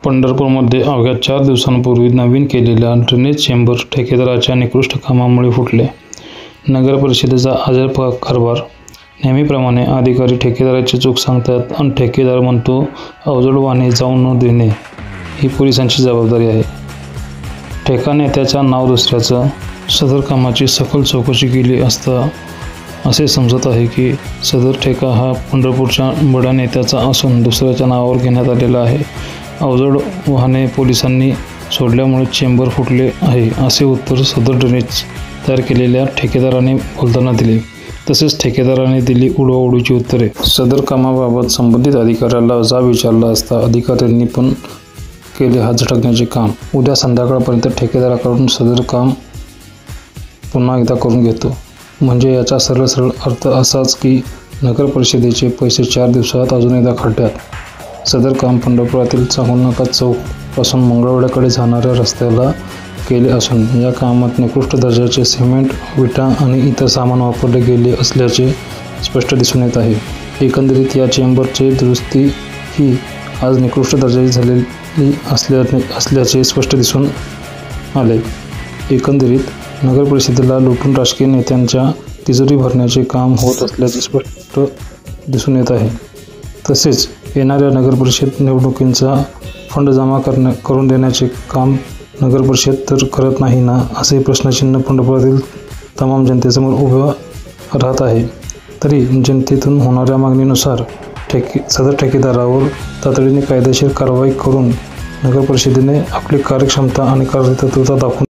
पंढरपूरमध्ये अवघ्या 4 दिवसांपूर्वी नवीन केलेल्या ड्रेनेज चेंबर ठेकेदाराच्या निकृष्ट कामामुळे फुटले. नगर परिषदेचा अजब कारभार. नेहमीप्रमाणे अधिकारी ठेकेदाराची चूक सांगतात आणि ठेकेदार म्हणतो अवजड वाहने जाऊन न देणे ही पोलिसांची जबाबदारी आहे. ठेका नेत्याचं नाव दुसऱ्याचं. सदर कामाची सखोल चौकशी केली असता असे समजत आहे की सदर ठेका हा पंढरपूरच्या बड्या नेत्याचा असून दुसऱ्याच्या नावावर घेण्यात आलेला आहे. अवजड वाहने पोलिसांनी सोडल्यामुळे चेंबर फुटले आहे असे उत्तर सदर ड्रेनेज तयार केलेल्या ठेकेदाराने बोलताना दिले. तसेच ठेकेदाराने दिली उडवाउडवीची उत्तरे. सदर कामाबाबत संबंधित अधिकाऱ्याला जाब विचारला असता अधिकाऱ्यांनी पण केले हात झटकण्याचे काम. उद्या संध्याकाळपर्यंत ठेकेदाराकडून सदर काम पुन्हा एकदा करून घेतो. म्हणजे याचा सरळ अर्थ असाच की नगर परिषदेचे पैसे 4 दिवसात अजून एकदा खड्ड्यात. सदर काम पंढरपुरातील चाहुनाका चौक पासून मंगळवेढ्याकडे जाणाऱ्या रस्त्याला केले असून या कामात निकृष्ट दर्जाचे सिमेंट, विटा आणि इतर सामान वापरले गेले असल्याचे स्पष्ट दिसून येत आहे. एकंदरीत या चेंबरची दुरुस्ती ही आज निकृष्ट दर्जाची झालेली असल्याचे स्पष्ट दिसून आले. एकंदरीत नगर परिषदेला लुटून राजकीय नेत्यांच्या तिजोरी भरण्याचे काम होत असल्याचे स्पष्ट दिसून येत आहे. तसेच येणाऱ्या नगर परिषद निवडणुकींचा फंड जमा करून देण्याचे काम नगर परिषद तर करत नाही ना, असे प्रश्नचिन्ह पंढरपुरातील तमाम जनतेसमोर उभं राहत आहे. तरी जनतेतून होणाऱ्या मागणीनुसार सदर ठेकेदारावर तातडीने कायदेशीर कारवाई करून नगर परिषदेने आपली कार्यक्षमता आणि कार्यतत्परता दाखवून